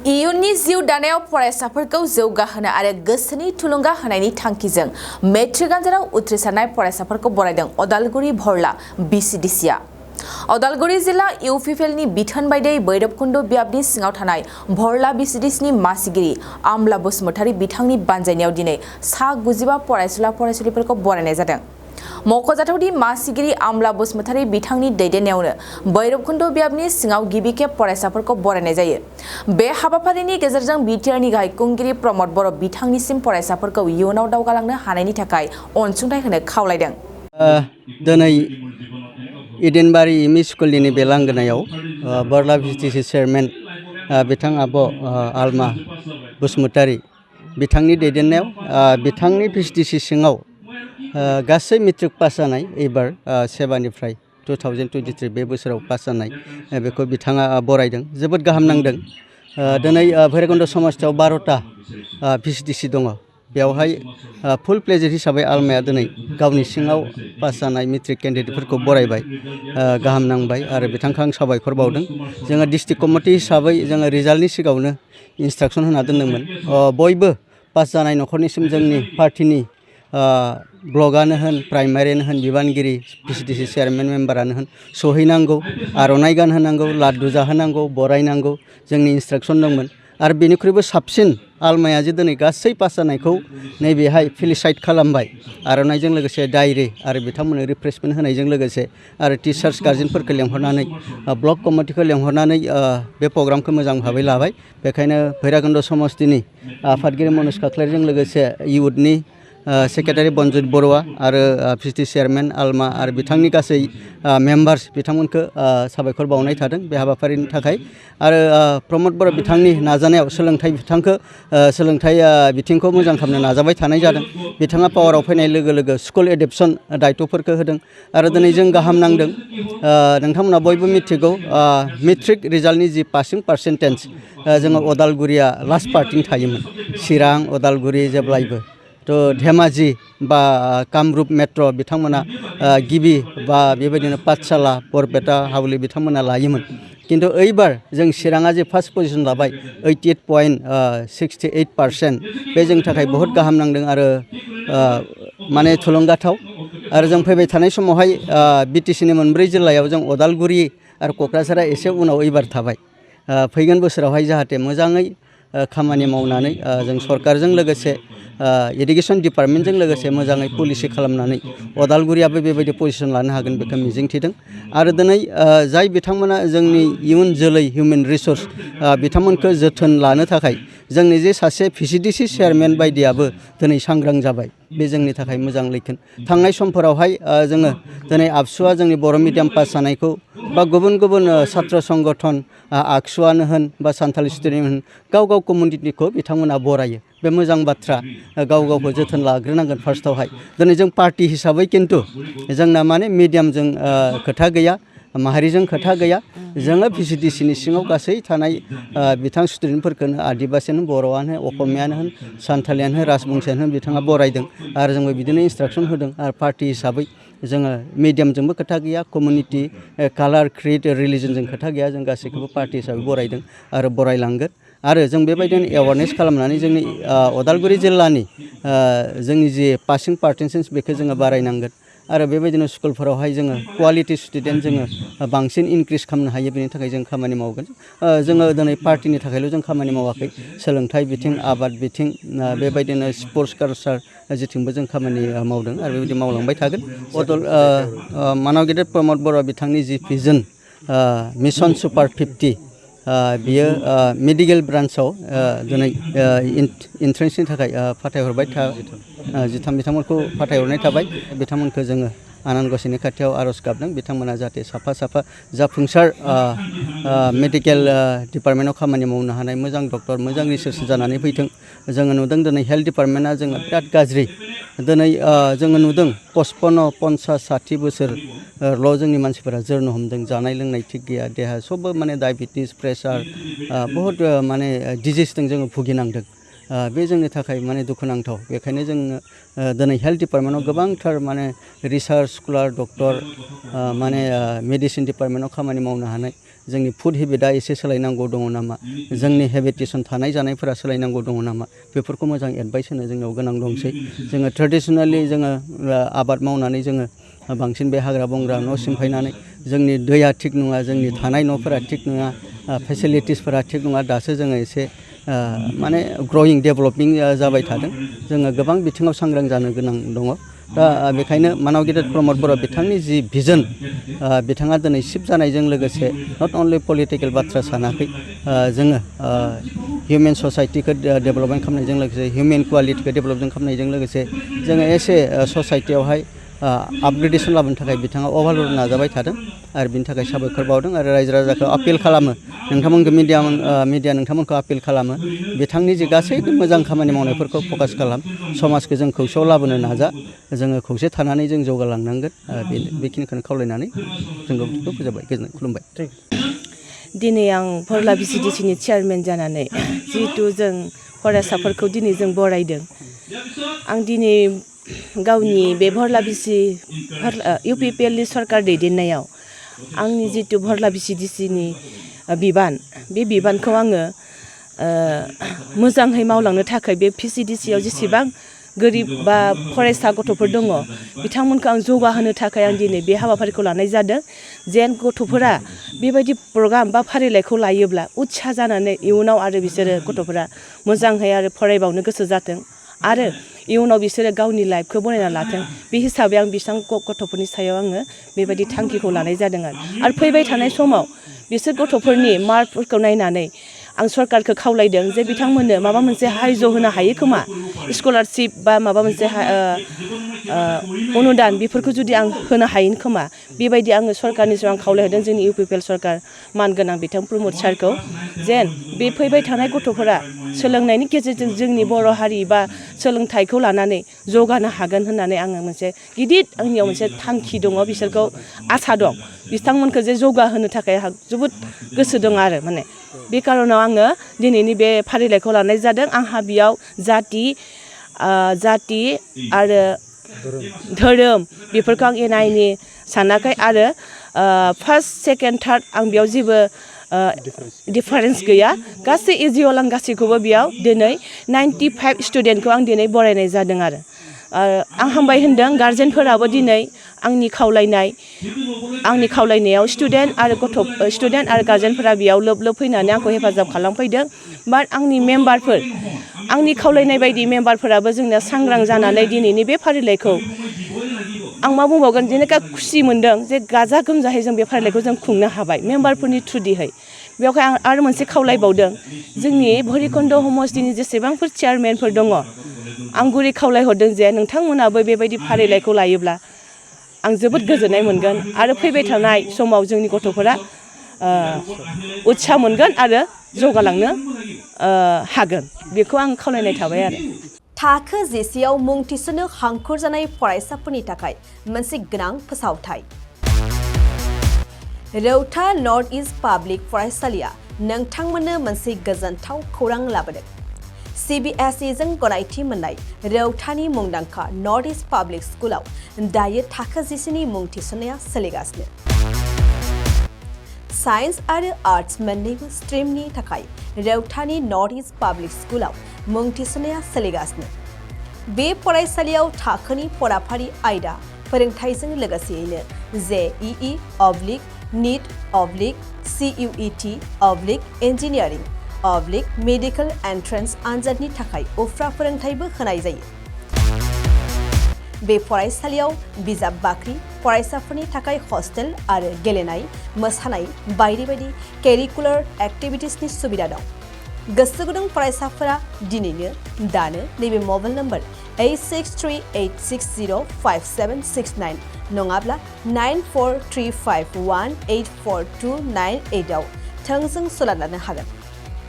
इयुननि जिउ दानायाव फरायसाफोरखौ जौगाहोनो आरो गोसोनि थुलुंगा होनायनि थांखिजों मेट्रिक आनजादाव उथ्रिसारनाय फरायसाफोरखौ बरायदों अदालगुरि भरला Vcdcआ। अदालगुरि जिल्ला इउपिपिएलनि बिथोन बायदियै भैरबकुन्द बियाबनि सिङाव थानाय भरला Vcdcनि मासिगिरि आमला बसुमतारी बिथांनि बानजायनायाव दिनै सा 95 फरायसुला फरायसुलिफोरखौ बरायनाय जादों। मख'जाथावदि मासिगिरि आमला बसुमतारी बिथांनि दैदेननायावनो भैरबकुन्द बियाबनि सिङाव गिबि खेब फरायसाफोरखौ बरायनाय जायो। बे हाबाफारिनि गेजेरजों बिटिआरनि गाहाय खुंगिरि प्रमद बर' बिथांनिसिम फरायसाफोरखौ इयुनाव दावगालांनो हानायनि थाखाय अनसुंथाइ होनो खावलायदों। दिनै इडेनबारि एमइ स्कुलनि बे लांगोनायाव भरला Vcdc चेयारमेन बिथां आब' आलमा बसुमतारी बिथांनि दैदेननायाव बिथांनि Vcdc सिङाव गासै मेट्रिक पास जानाय एबार सेबानिफ्राय 2023 बे बोसोराव पास जानाय बेखौ बिथाङा बरायदों। जोबोद गाहाम नांदों। दिनै भैरबकुन्द समाजाव 12टा Vcdc दङ। बेवहाय फुल प्लेजेड हिसाबै आलमाया दिनै गावनि सिङाव पास जानाय मेट्रिक केन्डिडेटफोरखौ बरायबाय। गाहाम नांबाय आरो बिथांखौ आं साबायखर बावदों। जोङो डिस्ट्रिक्ट कमिटि हिसाबै जोङो रिजाल्टनि सिगाङावनो इन्सट्राक्सन होना दोनदोंमोन। बयबो पास जानाय न'खरनिसिम जोंनि पार्टिनि ब्लगानो होन प्राइमारियानो होन बिबानगिरि Vcdc चेयारमेन मेम्बारानो होन सहैनांगौ, आर'नाइ गान होनांगौ, लाड्डु जाहोनांगौ, बरायनांगौ जोंनि इन्सट्राक्सन दंमोन। आरो बेनिख्रुइबो साबसिन आलमाया जे दिनै गासै पास जानायखौ नैबेहाय फेलिसाइट खालामबाय। आर'नाइजों लोगोसे डायरि आरो बिथांमोननो रिफ्रेशमेन्ट होनायजों लोगोसे आरो टिचार्स गार्जेनफोरखौ लेंहरनानै ब्लक कमिटिखौ लेंहरनानै बे प्रग्रामखौ मोजां भाबै लाबाय। बेखायनो भैरबकुन्द समस्तिनि आफादगिरि मनज काख्लेरजों लोगोसे इउथनि सेक्रेटारि बनजित बर'आ आरो Vcdc चेयारमेन आलमा आरो बिथांनि गासै मेम्बार्स बिथांमोनखौ साबायखर बावनाय थादों बे हाबाफारिनि थाखाय। आरो प्रमद बर' बिथांनि नाजानायाव सोलोंथाइ बिथिंखौ मोजां खालामनो नाजाबाय थानाय जादों। बिथाङा पावाराव फैनाय लोगो लोगो स्कुल एडप्शन दायित्वफोरखौ होदों आरो दिनै जों गाहाम नांदों। नोंथांमोना बयबो मिथिगौ मेट्रिक रिजाल्टनि जि पासिं पार्सेन्टेज जोङो अदालगुरिया लास्ट पार्टिं थायोमोन। चिरां अदालगुरि जेब्लायबो थ' धेमाजि बा कामरुप मेट्र' बिथांमोना गिबि बा बेबायदिनो पाठशाला बरपेटा हावली बिथांमोना लायोमोन। किन्तु ओइबार जों चिराङा जे फार्स्ट पजिशन लाबाय 88.68% बे जोंनि थाखाय बहुत गाहाम नांदों आरो माने थुलुंगाथाव। आरो जों फैबाय थानाय समावहाय बिटिसिनि मोनब्रै जिल्लायाव जों अदालगुरि आरो क'क्राझारा एसे उनाव एबार थाबाय। फैगोन बोसोरावहाय जाहाथे मोजाङै खामानि मावनानै जों सरकारजों लोगोसे एडुकेशन डिपार्टमेन्टजों लोगोसे मोजाङै पलिसि खालामनानै अदालगुरियाबो बेबायदि पजिशन लानो हागोन बेखौ मिजिंथिदों। आरो दिनै जाय बिथांमोना जोंनि इयुन जोलै हिउमेन रिसोर्स बिथांमोनखौ जोथोन लानो थाखाय जोंनि जे सासे Vcdc चेयारमेन बायदियाबो दिनै सांग्रां जाबाय बे जोंनि थाखाय मोजां लैखोन। थांनाय समफोरावहाय जोङो दिनै आबसुआ जोंनि बर' मिडियाम पास जानायखौ बा गुबुन गुबुन सात्र संगठन आगसुआनो होन बा सानथालि स्टुडेन्ट होन गाव गाव कमिउनिटिखौ बिथांमोना बरायो। बे मोजां बाथ्रा। गाव गावखौ जोथोन लाग्रोनांगोन फार्स्टआवहाय। दिनै जों पार्टि हिसाबै खिन्थु जोंना माने मिडियामजों खोथा गैया, माहारिजों खोथा गैया। जोङो Vcdcनि सिङाव गासै थानाय बिथां स्टुडेन्टफोरखौनो आदिबासियानो बर'आनो असमियानो होन सानथालियानो होन राजबंसियानो होन बिथाङा बरायदों आरो जोंबो बिदिनो इन्सट्राक्सन होदों। आरो पार्टि हिसाबै जोङो मिडियामजोंबो खोथा गैया, कमिउनिटि कालार क्रिड रिलिजनजों खोथा गैया। जों गासैखौबो पार्टि हिसाबै बरायदों आरो बरायलांगोन। आरो जों बेबायदिनो एवारनेस खालामनानै जोंनि अदालगुरि जिल्लानि जोंनि जि पासिं पार्सेन्टेज बेखौ जोङो बारायनांगोन। आरो बेबायदिनो स्कुलफोरावहाय जोङो क्वालिटि स्टुडेन्ट जोङो बांसिन इनक्रिज खालामनो हायो बेनि थाखाय जों खामानि मावगोन। जोङो दिनै पार्टिनि थाखायल' जों खामानि मावाखै, सोलोंथाइ बिथिं, आबाद बिथिं, बेबायदिनो स्पर्ट्स कालचार जेथिंबो जों खामानि मावदों आरो बेबायदि मावलांबाय थागोन। मानव गेदेर प्रमद बर' बिथांनि जि भिजन मिशन सुपार 50 बियो मेडिकेल ब्रान्चआव दिनै इन्ट्रेन्सनि थाखाय फाथायहरबाय जिथाम बिथांमोनखौ फाथायहरनाय थाबाय। बिथांमोनखौ जोङो आनान गसाइनि खाथियाव आर'ज गाबदों बिथांमोना जाहाथे साफा जाफुंसार मेडिकेल डिपार्टमेन्टआव खामानि मावनो हानाय मोजां डक्टर मोजां रिसार्च जानानै फैथों। जोङो नुदों दिनै हेल्थ डिपार्टमेन्टआ जोङो बिराद गाज्रि। दिनै जोङो नुदों 55, 50, 60 बोसोरल' जोंनि मानसिफोरा जोरनो हमदों। जानाय लोंनाय थिग गैया, देहा सबबो माने डायबेटिस प्रेसार बहुत माने डिजिसजों जोङो भुगिनांदों। बे जोंनि थाखाय माने दुखुनांथाव बेखायनो जोङो दिनै हेल्थ डिपार्टमेन्टआव गोबांथार माने रिसार्च स्कलार डक्टर माने मेडिसिन डिपार्टमेन्टआव खामानि मावनो हानाय जोंनि फुड हेबिटआ एसे सोलायनांगौ दङ नामा जोंनि हेबिटेसन थानाय जानायफोरा सोलायनांगौ दङ नामा बेफोरखौ मोजां एडभाइस होनो जोंनाव गोनां दंसै जोङो ट्रेडिसनेलि जोङो आबाद मावनानै जोङो बांसिन बे हाग्रा बंग्रा न' सिमफायनानै जोंनि दैया थिग नङा जोंनि थानाय न'फोरा थिग नङा फेसिलिटिसफोरा थिग नङा दासो जोङो एसे माने ग्रयिं डेभेलपिं जाबाय थादों जोङो गोबां बिथिङाव सांग्रां जानो गोनां दङ दा बेखायनो मानाव गेदेर प्रमद बर' बिथांनि जि भिजन बिथाङा दिनै शिफ्ट जानायजों लोगोसे नट अनलि पलिटिकेल बाथ्रा सानाखै जोङो हिउमेन ससाइटिखौ डेभेलपमेन्ट खालामनायजों लोगोसे हिउमेन कुवालिटिखौ डेभेलपमेन्ट खालामनायजों लोगोसे जोङो एसे ससाइटियावहाय आपग्रेडेसन लाबोनो थाखाय बिथाङा अभारअल नाजाबाय थादों आरो बिनि थाखाय साबायखर बावदों आरो रायजो राजाखौ आपिल खालामो नोंथांमोनखौ मिडिया नोंथांमोनखौ आपिल खालामो बिथांनि जे गासैबो मोजां खामानि मावनायफोरखौ फकास खालाम समाजखौ जों खौसेयाव लाबोनो नाजा जोङो खौसे थानानै जों जौगालांनांगोन बेखिनिखौनो खावलायनानै जों बेखौ फोजोबबाय गोजोननाय खुलुमबाय दिनै आं भरला भिसिडिसिनि चेयारमेन जानानै जिहेतु जों फरायसाफोरखौ दिनै जों बरायदों आं दिनै गावनि बे भरला इउपिपिएलनि सरकार दैदेननायाव आंनि जितु भरला भिसिडिसिनि बिबान बे बिबानखौ आङो मोजाङै मावलांनो थाखाय बे भिसिडिसियाव जेसेबां गोरिब बा फरायसा गथ'फोर दङ बिथांमोनखौ आं जौगाहोनो थाखाय आं दिनै बे हाबाफारिखौ लानाय जादों जेन गथ'फोरा बेबायदि प्रग्राम बा फारिलाइखौ लायोब्ला उत्सा जानानै इयुनाव आरो बिसोरो गथ'फोरा मोजाङै आरो फरायबावनो गोसो जाथों आरो इयुनाव बिसोरो गावनि लाइफखौ बनायना लाथों बे हिसाबै आं बिसां गथ'फोरनि सायाव आङो बेबायदि थांखिखौ लानाय जादों आरो फैबाय थानाय समाव बिसोर गथ'फोरनि मार्कफोरखौ नायनानै आं सरकारखौ खावलायदों जे बिथांमोननो माबा मोनसे हायज' होनो हायो खोमा स्कलारशिप बा माबा मोनसे अनुदान बेफोरखौ जुदि आं होनो हायो खोमा बेबायदि आङो सरकारनि सायाव आं खावलायहोदों जोंनि इउपिपिएल सरकार मानगोनां बिथां प्रमद सारखौ जेन बे फैबाय थानाय गथ'फोरा सोलोंनायनि गेजेरजों जोंनि बर' हारि बा सोलोंथाइखौ लानानै जौगानो हागोन होननानै आङो मोनसे गिदिर आंनियाव मोनसे थांखि दङ बिसोरखौ आसा दं बिथांमोनखौ जे जौगाहोनो थाखाय आंहा जोबोद गोसो दं आरो माने बे कारनाव आङो दिनैनि बे फारिलाइखौ लानाय जादों आंहा बेयाव जाति आरो धोरोम बेफोरखौ आं एना एनि सानाखै आरो फार्स्ट सेकेन्ड थार्ड आं बेयाव जेबो डिफारेन्स गैया गासै एजिअल आं गासैखौबो बेयाव दिनै 95 स्टुडेन्टखौ आं दिनै बरायनाय जादों आरो आं हामबाय होनदों गार्जेनफोराबो दिनै आंनि खावलायनायाव स्टुडेन्ट आरो गार्जेनफोरा बेयाव लोब फैनानै आंखौ हेफाजाब खालामफैदों बाट आंनि मेम्बारफोर आंनि खावलायनाय बायदि मेम्बारफोराबो जोंना सांग्रां जानानै दिनैनि बे फारिलाइखौ आं मा बुंबावगोन जेनेका खुसि मोनदों जे गाजा गोमजायै जों बे फारिलाइखौ जों खुंनो हाबाय मेम्बारफोरनि थ्रुदिहै बेवहाय आं आरो मोनसे खावलायबावदों जोंनि भैरबकुन्द समष्टिनि जेसेबांफोर चेयारमेनफोर दङ आं गुरै खावलायहरदों जे नोंथांमोनाबो बेबायदि फारिलाइखौ लायोब्ला आं जोबोद गोजोननाय मोनगोन आरो फैबाय थानाय समाव जोंनि गथ'फोरा उत्सा मोनगोन आरो जौगालांनो हागोन बेखौ आं खावलायनाय थाबाय आरो थाखो जिसेयाव मुं थिसननो हांखुर जानाय फरायसाफोरनि थाखाय मोनसे गोनां फोसावथाय रौता नर्थ इस्ट पाब्लिक फरायसालिया नोंथांमोननो मोनसे गोजोनथाव खौरां लाबोदों CBSE जों गनायथि मोननाय रौतानि मुंदांखा नर्थ इस्ट पाब्लिक स्कुलाव दायो थाखो जिसेनि मुं थिसननाया सोलिगासिनो साइन्स आरो आर्ट्स मोन्नैबो स्ट्रिमनि थाखाय रौतानि नर्थ इस्ट पाब्लिक स्कुलाव मुं थिसननाया सोलिगासिनो बे फरायसालियाव थाखोनि फराफारि आयदा फोरोंथायजों लोगोसेयैनो JEE NEET CUET engineering medical entrance आनजादनि थाखाय उफ्रा फोरोंथायबो होनाय जायो बे फरायसालियाव बिजाब बाख्रि फरायसाफोरनि थाखाय हस्टेल आरो गेलेनाय मोसानाय बायदि बायदि केरिकुलार एक्टिभिटिसनि सुबिदा दं गोसो गुदुं फरायसाफोरा दिनैनो दानो नैबे मबाइल नम्बर 8638605769 नङाब्ला 9435184298 आव थोंजों सोलाद लानो हागोन